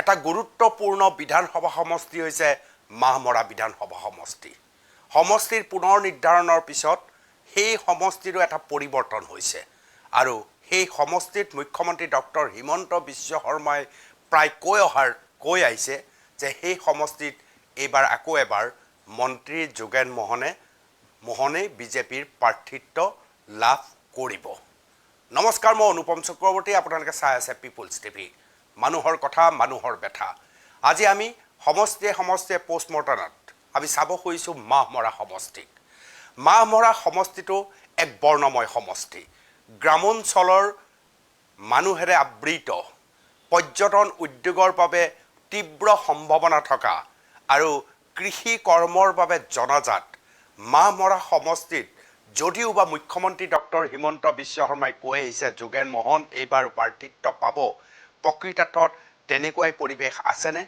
এটা গুৰুত্বপূৰ্ণ বিধানসভা সমষ্টি হৈছে মাহমৰা বিধানসভা সমষ্টি। সমষ্টিৰ পুনৰ নিৰ্ধাৰণৰ পিছত সেই সমষ্টিৰো এটা পৰিৱৰ্তন হৈছে আৰু সেই সমষ্টিত মুখ্যমন্ত্ৰী ডক্টৰ হিমন্ত বিশ্ব শৰ্মাই প্ৰায় কৈ আহিছে যে সেই সমষ্টিত এইবাৰ আকৌ এবাৰ মন্ত্ৰী যোগেন মোহনে বিজেপিৰ প্ৰাৰ্থিত্ব লাভ কৰিব। নমস্কাৰ, মই অনুপম চক্ৰৱৰ্তী, আপোনালোকে চাই আছে পিপুলছ টিভি। মানুহৰ কথা, মানুহৰ ব্যথা। আজি আমি সমষ্টিয়ে পোষ্টমৰ্টমত আমি চাব খুজিছোঁ মাহমৰা সমষ্টিক। মাহমৰা সমষ্টিটো এক বৰ্ণময় সমষ্টি, গ্ৰামাঞ্চলৰ মানুহেৰে আবৃত, পৰ্যটন উদ্যোগৰ বাবে তীব্ৰ সম্ভাৱনা থকা আৰু কৃষি কৰ্মৰ বাবে জনাজাত মাহমৰা সমষ্টিত যদিও বা মুখ্যমন্ত্ৰী ডক্টৰ হিমন্ত বিশ্ব শৰ্মাই কৈ আহিছে যোগেন মোহন এইবাৰ প্ৰাৰ্থিত্ব পাব, প্ৰকৃতাৰ্থত তেনেকুৱাই পৰিৱেশ আছেনে?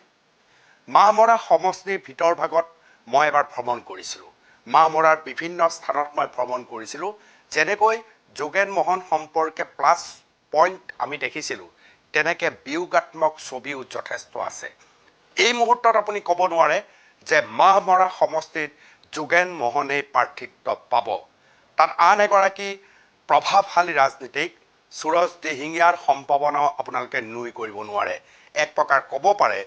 মাহমৰা সমষ্টিৰ ভিতৰ ভাগত মই এবাৰ ভ্ৰমণ কৰিছিলোঁ। মাহমৰাৰ বিভিন্ন স্থানত মই ভ্ৰমণ কৰিছিলোঁ। যেনেকৈ যোগেন মোহন সম্পৰ্কে প্লাছ পইণ্ট আমি দেখিছিলোঁ, তেনেকৈ বিয়োগাত্মক ছবিও যথেষ্ট আছে। এই মুহূৰ্তত আপুনি ক'ব নোৱাৰে যে মাহমৰা সমষ্টিত যোগেন মোহনেই প্ৰাৰ্থিত্ব পাব। তাত আন এগৰাকী প্ৰভাৱশালী ৰাজনীতিক সুৰজ দিহিঙীয়াৰ সম্ভাৱনাও আপোনালোকে নুই কৰিব নোৱাৰে। এক প্ৰকাৰ ক'ব পাৰে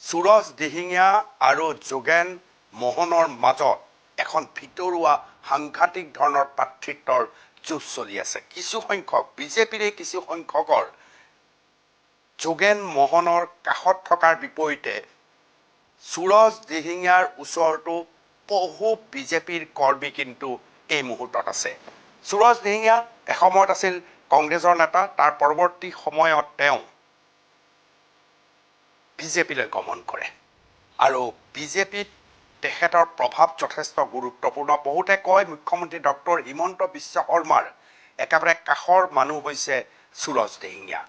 সুৰজ দিহিঙীয়া আৰু যোগেন মোহনৰ মাজত এখন ভিতৰুৱা সাংঘাতিক ধৰণৰ প্ৰাৰ্থিত্বৰ যুঁজ চলি আছে। কিছুসংখ্যক বিজেপিৰে কিছু সংখ্যকৰ যোগেন মোহনৰ কাষত থকাৰ বিপৰীতে সুৰজ দিহিঙীয়াৰ ওচৰতো বহু বিজেপিৰ কৰ্মী কিন্তু এই মুহূৰ্তত আছে। সুৰজ দিহিঙীয়া এসময়ত আছিল কংগ্ৰেছৰ নেতা, তাৰ পৰৱৰ্তী সময়ত তেওঁ বিজেপিলৈ গমন কৰে আৰু বিজেপিত তেখেতৰ প্ৰভাৱ যথেষ্ট গুৰুত্বপূৰ্ণ। বহুতে কয় মুখ্যমন্ত্ৰী ডক্টৰ হিমন্ত বিশ্ব শৰ্মাৰ একেবাৰে কাষৰ মানুহ হৈছে সুৰজ দিহিঙীয়া।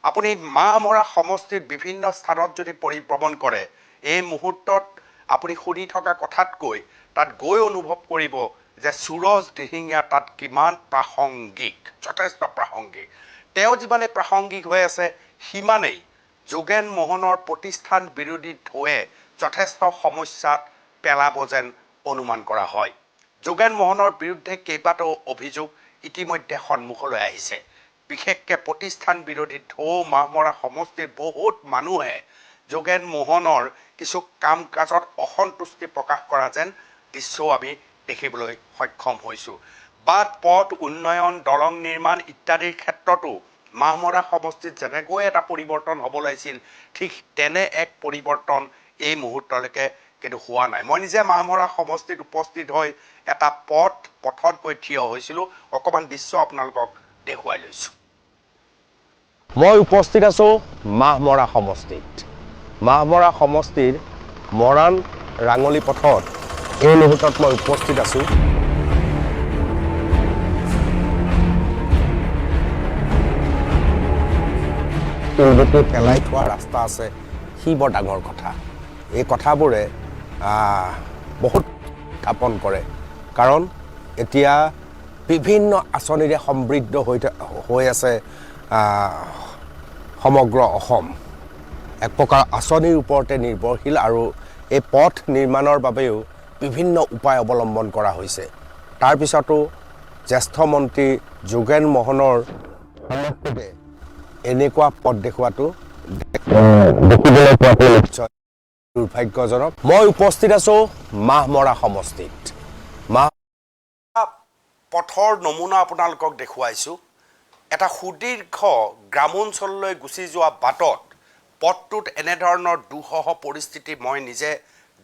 আপুনি মাহমৰা সমষ্টিৰ বিভিন্ন স্থানত যদি পৰিভ্ৰমণ কৰে, এই মুহূৰ্তত আপুনি শুনি থকা কথাতকৈ তাত গৈ অনুভৱ কৰিব যে সুৰজ দিহিঙীয়া তাত কিমান প্ৰাসংগিক, যথেষ্ট প্ৰাসংগিক। তেওঁ যিমানে প্ৰাসংগিক হৈ আছে, সিমানেই যোগেন মোহনৰ প্ৰতিষ্ঠান বিৰোধী ঢৌৱে যথেষ্ট সমস্যাত পেলাব যেন অনুমান কৰা হয়। যোগেন মোহনৰ বিৰুদ্ধে কেইবাটাও অভিযোগ ইতিমধ্যে সন্মুখলৈ আহিছে। বিশেষকৈ প্ৰতিষ্ঠান বিৰোধী ঢৌ মাহমৰা সমষ্টিৰ বহুত মানুহে যোগেন মোহনৰ কিছু কাম কাজত অসন্তুষ্টি প্ৰকাশ কৰা যেন দৃশ্যও আমি দেখিবলৈ সক্ষম হৈছোঁ। বাট পথ উন্নয়ন, দলং নিৰ্মাণ ইত্যাদিৰ ক্ষেত্ৰতো মাহমৰা সমষ্টিত যেনেকৈ এটা পৰিৱৰ্তন হ'ব লাগিছিল, ঠিক তেনে এক পৰিৱৰ্তন এই মুহূৰ্তলৈকে কিন্তু হোৱা নাই। মই নিজে মাহমৰা সমষ্টিত উপস্থিত হৈ এটা পথত গৈ থিয় হৈছিলোঁ। অকণমান দৃশ্য আপোনালোকক দেখুৱাই লৈছোঁ। মই উপস্থিত আছোঁ মাহমৰা সমষ্টিত। মাহমৰা সমষ্টিৰ মৰাণ ৰাঙলী পথত এই মুহূৰ্তত মই উপস্থিত আছোঁ। পেলাই থোৱা ৰাস্তা আছে, সি বৰ ডাঙৰ কথা। এই কথাবোৰে বহুত স্থাপন কৰে, কাৰণ এতিয়া বিভিন্ন আঁচনিৰে সমৃদ্ধ হৈ আছে সমগ্ৰ অসম। এক প্ৰকাৰ আঁচনিৰ ওপৰতে নিৰ্ভৰশীল আৰু এই পথ নিৰ্মাণৰ বাবেও বিভিন্ন উপায় অৱলম্বন কৰা হৈছে। তাৰপিছতো জ্যেষ্ঠ মন্ত্ৰী যোগেন মোহনৰ সমষ্টিতে এনেকুৱা পথ দেখুৱাটো দেখিবলৈ পোৱাটো নিশ্চয় দুৰ্ভাগ্যজনক। মই উপস্থিত আছোঁ মাহমৰা সমষ্টিত। পথৰ নমুনা আপোনালোকক দেখুৱাইছোঁ। এটা সুদীৰ্ঘ গ্ৰামাঞ্চললৈ গুচি যোৱা বাটত পথটোত এনেধৰণৰ দুঃসহ পৰিস্থিতি মই নিজে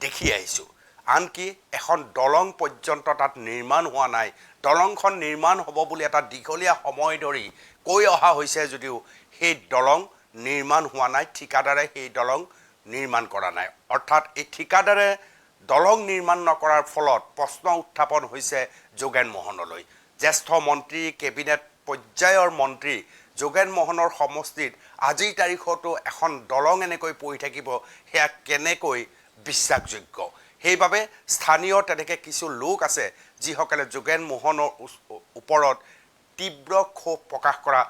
দেখি আহিছোঁ। আনকি এখন দলং পৰ্যন্ত তাত নিৰ্মাণ হোৱা নাই। দলংখন নিৰ্মাণ হ'ব বুলি এটা দীঘলীয়া সময় ধৰি কৈ অহা হৈছে যদিও সেই দলং নিৰ্মাণ হোৱা নাই। ঠিকাদাৰে সেই দলং নিৰ্মাণ কৰা নাই। অৰ্থাৎ এই ঠিকাদাৰে দলং নিৰ্মাণ নকৰাৰ ফলত প্ৰশ্ন উত্থাপন হৈছে যোগেন মোহনলৈ। জ্যেষ্ঠ মন্ত্ৰী, কেবিনেট পৰ্যায়ৰ মন্ত্ৰী যোগেন মোহনৰ সমষ্টিত আজিৰ তাৰিখতো এখন দলং এনেকৈ পৰি থাকিব, সেয়া কেনেকৈ বিশ্বাসযোগ্য? সেইবাবে স্থানীয় তেনেকৈ কিছু লোক আছে যিসকলে যোগেন মোহনৰ ওপৰত তীব্ৰ ক্ষোভ প্ৰকাশ কৰা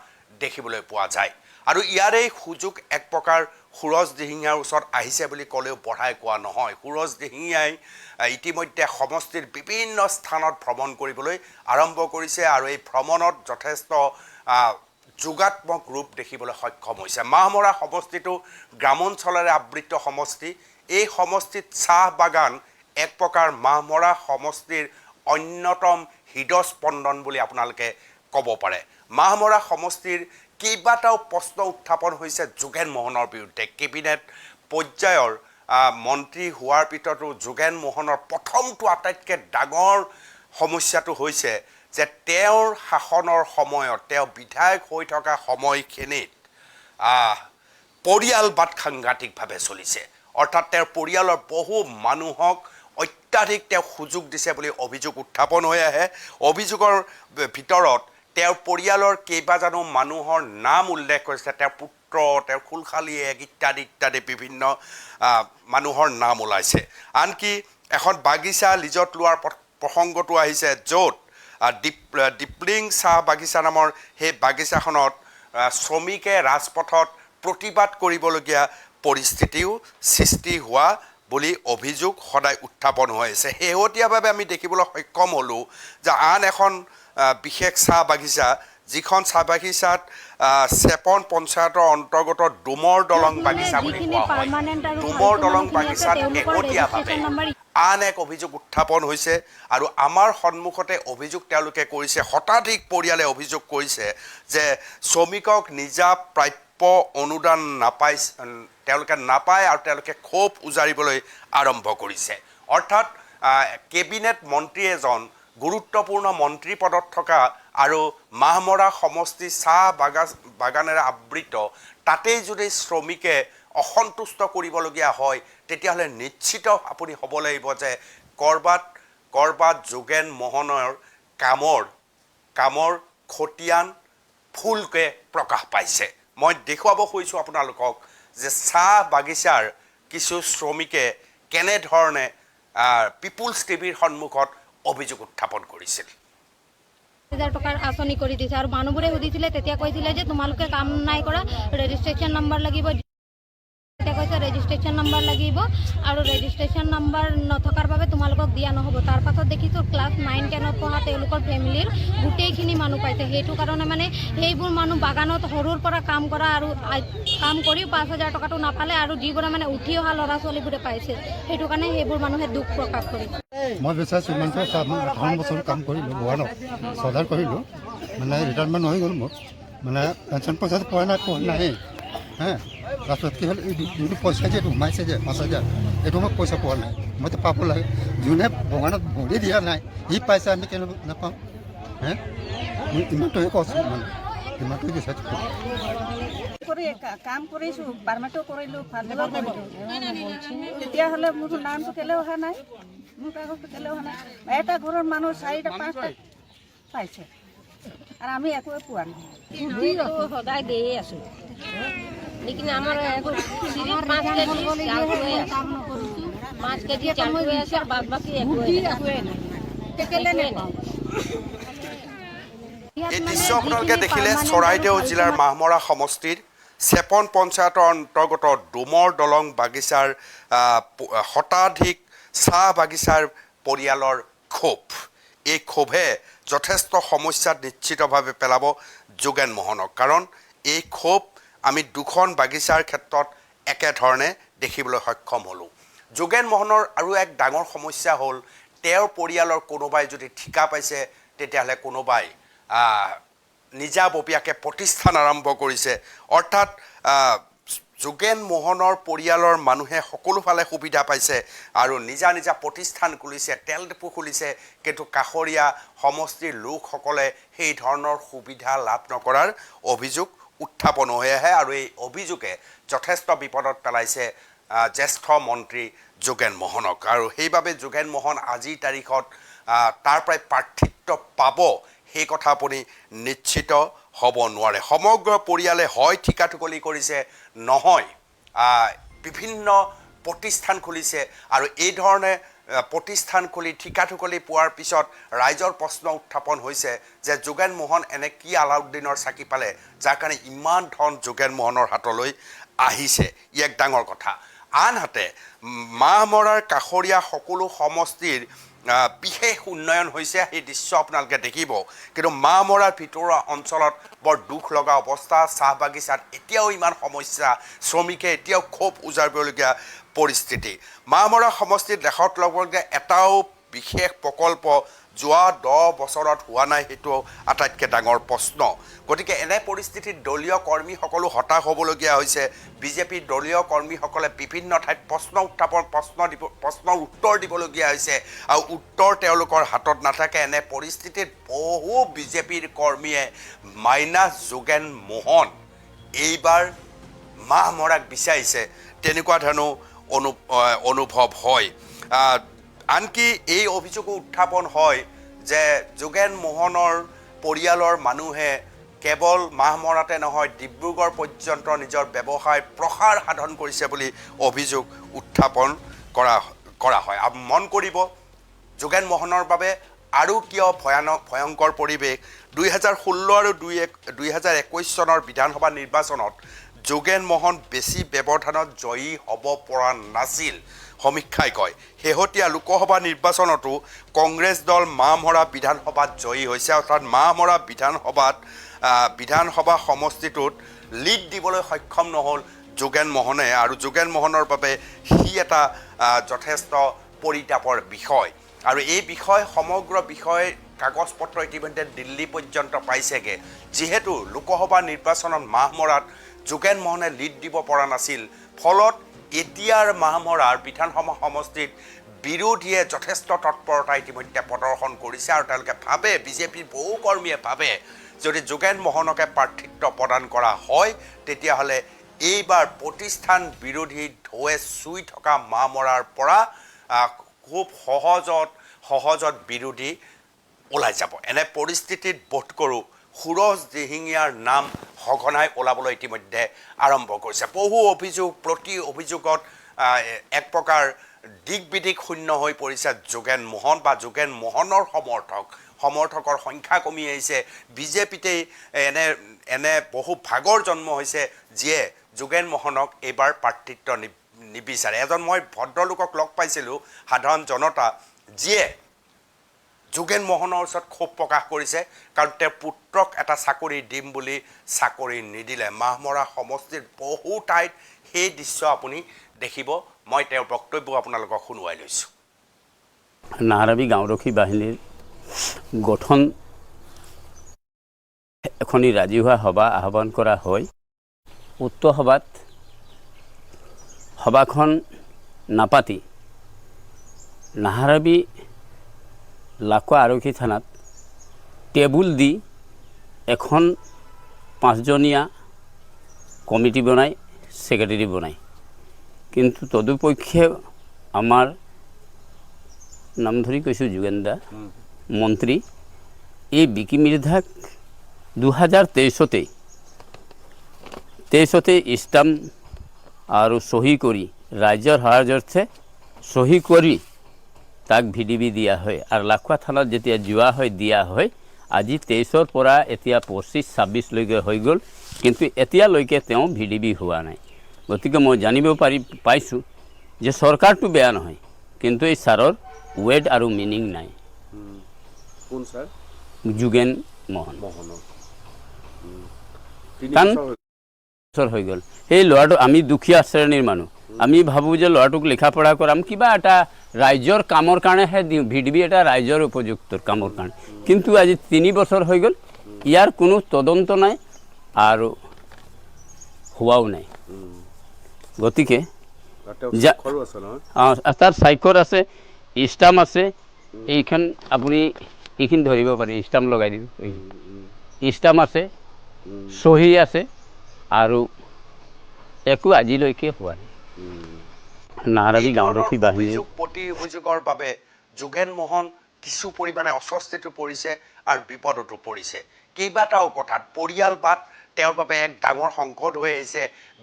দেখিবলৈ পোৱা যায়। আৰু ইয়াৰেই সুযোগ এক প্ৰকাৰ সুৰজ দিহিঙীয়াৰ ওচৰত আহিছে বুলি ক'লেও বঢ়াই কোৱা নহয়। সুৰজ দিহিঙীয়াই ইতিমধ্যে সমষ্টিৰ বিভিন্ন স্থানত ভ্ৰমণ কৰিবলৈ আৰম্ভ কৰিছে আৰু এই ভ্ৰমণত যথেষ্ট যোগাত্মক ৰূপ দেখিবলৈ সক্ষম হৈছে। মাহমৰা সমষ্টিটো গ্ৰামাঞ্চলেৰে আবৃত সমষ্টি। এই সমষ্টিত চাহ বাগান এক প্ৰকাৰ মাহমৰা সমষ্টিৰ অন্যতম হৃদস্পন্দন বুলি আপোনালোকে ক'ব পাৰে। মাহমৰা সমষ্টিৰ কেইবাটাও প্ৰশ্ন উত্থাপন হৈছে যোগেন মোহনৰ বিৰুদ্ধে। কেবিনেট পৰ্যায়ৰ মন্ত্ৰী হোৱাৰ ভিতৰতো যোগেন মোহনৰ প্ৰথমটো আটাইতকৈ ডাঙৰ সমস্যাটো হৈছে যে তেওঁৰ শাসনৰ সময়ত তেওঁ বিধায়ক হৈ থকা সময়খিনিত পৰিয়ালবাদ সাংঘাতিকভাৱে চলিছে। অৰ্থাৎ তেওঁৰ পৰিয়ালৰ বহু মানুহক অত্যাধিক তেওঁ সুযোগ দিছে বুলি অভিযোগ উত্থাপন হৈ আহে। অভিযোগৰ ভিতৰত তেওঁৰ পৰিয়ালৰ কেইবাজনো মানুহৰ নাম উল্লেখ কৰিছে। তেওঁৰ পুত্ৰ, তেওঁৰ খুলখালীয়েক ইত্যাদি ইত্যাদি বিভিন্ন মানুহৰ নাম ওলাইছে। আনকি এখন বাগিচা লিজত লোৱাৰ প্ৰসংগটো আহিছে, য'ত ডিপলিং চাহ বাগিচা নামৰ সেই বাগিচাখনত শ্ৰমিকে ৰাজপথত প্ৰতিবাদ কৰিবলগীয়া পৰিস্থিতিও সৃষ্টি হোৱা বুলি অভিযোগ সদায় উত্থাপন হৈ আছে। শেহতীয়াভাৱে আমি দেখিবলৈ সক্ষম হ'লোঁ যে আন এখন বিশেষ চাহ বাগিচা, যিখন চাহ বাগিচাত চেপন পঞ্চায়তৰ অন্তৰ্গত ডুমৰ দলং বাগিচা বুলি কোৱা হয়। ডুমৰ দলং বাগিচাত শেহতীয়াভাৱে আন এক অভিযোগ উত্থাপন হৈছে আৰু আমাৰ সন্মুখতে অভিযোগ তেওঁলোকে কৰিছে, শতাধিক পৰিয়ালে অভিযোগ কৰিছে যে শ্ৰমিকক নিজা প্ৰাপ্য অনুদান তেওঁলোকে নাপায় আৰু তেওঁলোকে ক্ষোভ উজাৰিবলৈ আৰম্ভ কৰিছে। অৰ্থাৎ কেবিনেট মন্ত্ৰী এজন, গুৰুত্বপূৰ্ণ মন্ত্ৰী পদত থকা আৰু মাহমৰা সমষ্টি চাহ বাগানেৰে আবৃত, তাতেই যদি শ্ৰমিকে অসন্তুষ্ট কৰিবলগীয়া হয়, তেতিয়াহ'লে নিশ্চিত আপুনি হ'ব লাগিব যে ক'ৰবাত যোগেন মোহনৰ কামৰ খতিয়ান ফুলকৈ প্ৰকাশ পাইছে। মই দেখুৱাব খুজিছোঁ আপোনালোকক যে চাহ বাগিচাৰ কিছু শ্ৰমিকে কেনেধৰণে পিপুলছ টিভিৰ সন্মুখত অভিযোগ উত্থাপন কৰিছিল। 1000 টকাৰ আঁচনি কৰি দিছে আৰু মানুহবোৰে সুধিছিলে, তেতিয়া কৈছিলে যে তোমালোকে কাম নাই কৰা, ৰেজিষ্ট্ৰেশ্যন নম্বৰ লাগিব। তেতিয়া কৈছে ৰেজিষ্ট্ৰেশ্যন নম্বৰ লাগিব আৰু ৰেজিষ্ট্ৰেশ্যন নম্বৰ নথকাৰ বাবে তোমালোকক দিয়া নহ'ব। তাৰ পাছত দেখিছোঁ ক্লাছ 9, 10ত পঢ়া তেওঁলোকৰ ফেমিলিৰ গোটেইখিনি মানুহ পাইছে। সেইটো কাৰণে মানে সেইবোৰ মানুহ বাগানত সৰুৰ পৰা কাম কৰা আৰু কাম কৰিও 5000 টকাটো নাপালে আৰু যিবোৰে মানে উঠি অহা ল'ৰা ছোৱালীবোৰে পাইছে, সেইটো কাৰণে সেইবোৰ মানুহে দুখ প্ৰকাশ কৰিছে। মই বিচাৰিছোঁ ইমান 58 বছৰ কাম কৰিলোঁ, ভগৱানক শ্ৰদ্ধা কৰিলোঁ, মানে ৰিটায়াৰমেণ্ট হৈ গ'ল মোৰ, মানে পেঞ্চন পইচা পোৱা নাই হা। তাৰপিছত কি হ'ল, এই যোনটো পইচা যে সোমাইছে যে 5000, এইটো মই পইচা পোৱা নাই, মইতো পাব লাগে। যোনে ভগৱানত ভৰি দিয়া নাই সি পাইছে, আমি কেনেকৈ নাপাওঁ হে। ইমানটোৱে কৈছোঁ, মানে ইমানটোৱে বিচাৰিছোঁ। কাম কৰিছোঁ, পাৰ্মিটো কৰিলোঁ, তেতিয়াহ'লে মোৰ নামটো কেলৈ অহা নাই, মোৰ কাগজটো কেলৈ অহা নাই। এটা ঘৰৰ মানুহ 4টা 5টা পাইছে আৰু আমি একোৱে পোৱা নাই। সদায় দিয়ে আছোঁ, লেকিন আমাৰ 5 কেজি চাউল হৈ আছে আৰু বাদ বাকী একোৱে নাই। এই দৃশ্য আপোনালোকে দেখিলে চৰাইদেউ জিলাৰ মাহমৰা সমষ্টিৰ চেপন পঞ্চায়তৰ অন্তৰ্গত ডুমৰ দলং বাগিচাৰ শতাধিক চাহ বাগিচাৰ পৰিয়ালৰ ক্ষোভ। এই ক্ষোভে যথেষ্ট সমস্যাত নিশ্চিতভাৱে পেলাব যোগেন মোহনক, কাৰণ এই ক্ষোভ আমি দুখন বাগিচাৰ ক্ষেত্ৰত একেধৰণে দেখিবলৈ সক্ষম হ'লোঁ। যোগেন মোহনৰ আৰু এক ডাঙৰ সমস্যা হ'ল, তেওঁৰ পৰিয়ালৰ কোনোবাই যদি ঠিকা পাইছে, তেতিয়াহ'লে কোনোবাই নিজাববীয়াকৈ প্ৰতিষ্ঠান আৰম্ভ কৰিছে। অৰ্থাৎ যোগেন মোহনৰ পৰিয়ালৰ মানুহে সকলোফালে সুবিধা পাইছে আৰু নিজা প্ৰতিষ্ঠান খুলিছে, তেল ডিপু খুলিছে, কিন্তু কাষৰীয়া সমষ্টিৰ লোকসকলে সেই ধৰণৰ সুবিধা লাভ নকৰাৰ অভিযোগ উত্থাপন হৈ আহে আৰু এই অভিযোগে যথেষ্ট বিপদত পেলাইছে জ্যেষ্ঠ মন্ত্ৰী যোগেন মোহনক। আৰু সেইবাবে যোগেন মোহন আজিৰ তাৰিখত তাৰ পৰাই প্ৰাৰ্থিত্ব পাব, সেই কথা আপুনি নিশ্চিত হ'ব নোৱাৰে। সমগ্ৰ পৰিয়ালে হয় ঠিকাঠুকলি কৰিছে, নহয় বিভিন্ন প্ৰতিষ্ঠান খুলিছে আৰু এই ধৰণে প্ৰতিষ্ঠান খুলি ঠিকাঠুকলি পোৱাৰ পিছত ৰাইজৰ প্ৰশ্ন উত্থাপন হৈছে যে যোগেন মোহন এনে কি আলাউদ্দিনৰ চাকি পালে যাৰ কাৰণে ইমান ধন যোগেন মোহনৰ হাতলৈ আহিছে ই এক ডাঙৰ কথা আনহাতে মাহমৰাৰ কাষৰীয়া সকলো সমষ্টিৰ বিশেষ উন্নয়ন হৈছে সেই দৃশ্য আপোনালোকে দেখিব কিন্তু মাহমৰাৰ ভিতৰুৱা অঞ্চলত বৰ দুখ লগা অৱস্থা চাহ বাগিচাত এতিয়াও ইমান সমস্যা শ্ৰমিকে এতিয়াও ক্ষোভ উজাৰিবলগীয়া পৰিস্থিতি মাহমৰা সমষ্টিত লেখত ল'বলগীয়া এটাও বিশেষ প্ৰকল্প যোৱা 10 বছৰত হোৱা নাই সেইটো আটাইতকৈ ডাঙৰ প্ৰশ্ন গতিকে এনে পৰিস্থিতিত দলীয় কৰ্মীসকলো হতাশ হ'বলগীয়া হৈছে বিজেপিৰ দলীয় কৰ্মীসকলে বিভিন্ন ঠাইত প্ৰশ্নৰ উত্তৰ দিবলগীয়া হৈছে আৰু উত্তৰ তেওঁলোকৰ হাতত নাথাকে এনে পৰিস্থিতিত বহু বিজেপিৰ কৰ্মীয়ে মাইনাছ যোগেন মোহন এইবাৰ মাহমৰাক বিচাৰিছে তেনেকুৱা ধৰণৰ অনুভৱ হয় আনকি এই অভিযোগো উত্থাপন হয় যে যোগেন মোহনৰ পৰিয়ালৰ মানুহে কেৱল মাহমৰাতে নহয় ডিব্ৰুগড় পৰ্যন্ত নিজৰ ব্যৱসায় প্ৰসাৰ সাধন কৰিছে বুলি অভিযোগ উত্থাপন কৰা হয় আৰু মন কৰিব যোগেন মোহনৰ বাবে আৰু কিয় ভয়ংকৰ পৰিৱেশ 2016 আৰু 2021 চনৰ বিধানসভা নিৰ্বাচনত যোগেন মোহন বেছি ব্যৱধানত জয়ী হ'ব পৰা নাছিল সমীক্ষাই কয় শেহতীয়া লোকসভা নিৰ্বাচনতো কংগ্ৰেছ দল মাহমৰা বিধানসভাত জয়ী হৈছে অৰ্থাৎ মাহমৰা বিধানসভা সমষ্টিটোত লিড দিবলৈ সক্ষম নহ'ল যোগেন মোহনে আৰু যোগেন মোহনৰ বাবে সি এটা যথেষ্ট পৰিতাপৰ বিষয় আৰু এই বিষয় সমগ্ৰ বিষয় কাগজ পত্ৰ ইতিমধ্যে দিল্লী পৰ্যন্ত পাইছেগৈ যিহেতু লোকসভা নিৰ্বাচনত মাহমৰাত যোগেন মোহনে লিড দিব পৰা নাছিল ফলত এতিয়াৰ মাহমৰাৰ বিধানসভা সমষ্টিত বিৰোধীয়ে যথেষ্ট তৎপৰতা ইতিমধ্যে প্ৰদৰ্শন কৰিছে আৰু তেওঁলোকে ভাবে বিজেপিৰ বহু কৰ্মীয়ে ভাবে যদি যোগেন মোহনকে প্ৰাৰ্থিত্ব প্ৰদান কৰা হয় তেতিয়াহ'লে এইবাৰ প্ৰতিষ্ঠান বিৰোধী ঢৌৱে চুই থকা মাহমৰাৰ পৰা খুব সহজত বিৰোধী ওলাই যাব এনে পৰিস্থিতিত বোধ কৰোঁ সুৰজ দিহিঙীয়াৰ নাম সঘনাই ওলাবলৈ ইতিমধ্যে আৰম্ভ কৰিছে বহু অভিযোগ প্ৰতি অভিযোগত এক প্ৰকাৰ দিক বিদিক শূন্য হৈ পৰিছে যোগেন মোহন বা যোগেন মোহনৰ সমৰ্থকৰ সংখ্যা কমি আহিছে বিজেপিতেই এনে বহু ভাগৰ জন্ম হৈছে যিয়ে যোগেন মোহনক এইবাৰ প্ৰাৰ্থিত্ব নিবিচাৰে এজন মই ভদ্ৰলোকক লগ পাইছিলোঁ সাধাৰণ জনতা যিয়ে যোগেন মোহনৰ ওচৰত ক্ষোভ প্ৰকাশ কৰিছে কাৰণ তেওঁৰ পুত্ৰক এটা চাকৰি দিম বুলি চাকৰি নিদিলে মাহমৰা সমষ্টিৰ বহু ঠাইত সেই দৃশ্য আপুনি দেখিব মই তেওঁৰ বক্তব্য আপোনালোকক শুনুৱাই লৈছোঁ নাহাৰবি গাঁওৰক্ষী বাহিনীৰ গঠন এখনি ৰাজহুৱা সভা আহ্বান কৰা হয় উক্ত সভাখন নাপাতি নাহাৰবি লাকুৱা আৰক্ষী থানাত টেবুল দি এখন 5জনীয়া কমিটি বনাই সেক্ৰেটাৰী বনাই কিন্তু তদুপক্ষে আমাৰ নাম ধৰি কৈছোঁ যোগেন দা মন্ত্ৰী এই বিকি মিৰ্ধাক 2023 ষ্টাম্প আৰু সহি কৰি ৰাজ্যৰ সাহায্যাৰ্থে সহি কৰি তাক ভিডিবি দিয়া হয় আৰু লাখুৱা থানাত যেতিয়া যোৱা হয় দিয়া হয় আজি 23ৰ পৰা এতিয়া 25-26 লৈকে হৈ গ'ল কিন্তু এতিয়ালৈকে তেওঁ ভিডিবি হোৱা নাই গতিকে মই জানিব পাইছোঁ যে চৰকাৰটো বেয়া নহয় কিন্তু এই ছাৰৰ ৱেট আৰু মিনিং নাই কোন ছাৰ যোগেন মোহন বছৰ হৈ গ'ল সেই ল'ৰাটো আমি দুখীয়া শ্ৰেণীৰ মানুহ আমি ভাবোঁ যে ল'ৰাটোক লিখা পঢ়া কৰাম কিবা এটা ৰাইজৰ কামৰ কাৰণেহে দিওঁ ভিডিবি এটা ৰাইজৰ উপযুক্ত কামৰ কাৰণে কিন্তু আজি 3 বছৰ হৈ গ'ল ইয়াৰ কোনো তদন্ত নাই আৰু হোৱাও নাই গতিকে তাৰ স্বাক্ষৰ আছে ষ্টাম্প আছে এইখন আপুনি এইখিনি ধৰিব পাৰি ষ্টাম্প লগাই দিম ষ্টাম্প আছে সহি আছে আৰু একো আজিলৈকে হোৱা নাই নাহাৰবি গাঁওৰক্ষী বাহিনীৰ প্ৰতি অভিযোগৰ বাবে যোগেন মোহন কিছু পৰিমাণে অস্বস্তিতো পৰিছে আৰু বিপদতো পৰিছে কেইবাটাও কথাত পৰিয়ালবাদ তেওঁৰ বাবে এক ডাঙৰ সংকট হৈ আহিছে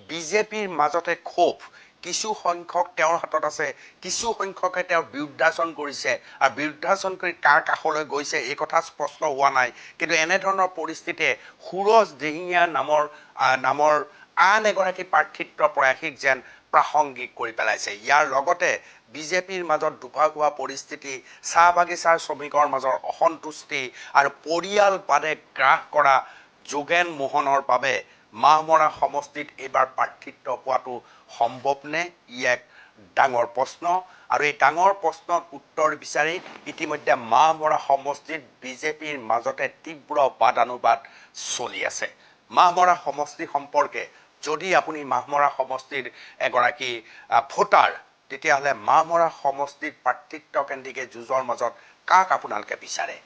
বিজেপিৰ মাজতে ক্ষোভ কিছু সংখ্যক তেওঁৰ হাতত আছে কিছু সংখ্যকে তেওঁৰ বিৰুদ্ধাচৰণ কৰিছে আৰু বিৰুদ্ধাচৰণ কৰি কাৰ কাষলৈ গৈছে এই কথা স্পষ্ট হোৱা নাই কিন্তু এনেধৰণৰ পৰিস্থিতিয়ে সুৰজ দিহিঙীয়া নামৰ আন এগৰাকী প্ৰাৰ্থিত্ব প্ৰয়াসীক যেন প্ৰাসংগিক কৰি পেলাইছে। ইয়াৰ লগতে বিজেপিৰ মাজত দুভাগোৱা পৰিস্থিতি, চাহ বাগিচাৰ শ্ৰমিকৰ মাজৰ অসন্তুষ্টি আৰু পৰিয়ালবাদে গ্ৰাস কৰা যোগেন মোহনৰ বাবে মাহমৰা সমষ্টিত এইবাৰ প্ৰাৰ্থিত্ব পোৱাটো সম্ভৱনে? ই এক ডাঙৰ প্ৰশ্ন আৰু এই ডাঙৰ প্ৰশ্নৰ উত্তৰ বিচাৰি ইতিমধ্যে মাহমৰা সমষ্টিত বিজেপিৰ মাজতে তীব্ৰ বাদানুবাদ চলি আছে। মাহমৰা সমষ্টি সম্পৰ্কে যদি আপুনি মাহমৰা সমষ্টিৰ এগৰাকী ভোটাৰ, তেতিয়াহ'লে মাহমৰা সমষ্টিত প্ৰাৰ্থিত্বকেন্দ্ৰিক যুঁজৰ মাজত কাক আপোনালোকে বিচাৰে?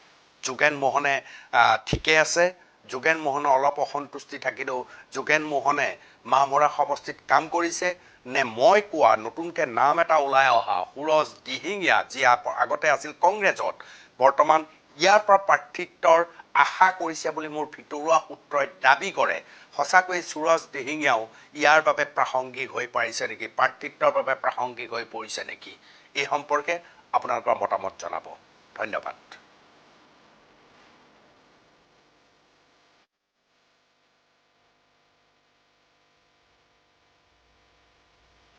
যোগেন মোহনে ঠিকে আছে, যোগেন মোহনৰ অলপ অসন্তুষ্টি থাকিলেও যোগেন মোহনে মাহমৰা সমষ্টিত কাম কৰিছে নে মই কোৱা নতুনকৈ নাম এটা ওলাই অহা সুৰজ দিহিঙীয়া, যি আগতে আছিল কংগ্ৰেছত, বৰ্তমান ইয়াৰ পৰা প্ৰাৰ্থিত্বৰ আশা কৰিছে বুলি মোৰ ভিতৰুৱা সূত্ৰই দাবী কৰে। সঁচাকৈয়ে সুৰজ দিহিঙীয়াও ইয়াৰ বাবে প্ৰাসংগিক হৈ পাৰিছে নেকি, প্ৰাৰ্থিত্বৰ বাবে প্ৰাসংগিক হৈ পৰিছে নেকি? এই সম্পৰ্কে আপোনালোকৰ মতামত জনাব। ধন্যবাদ।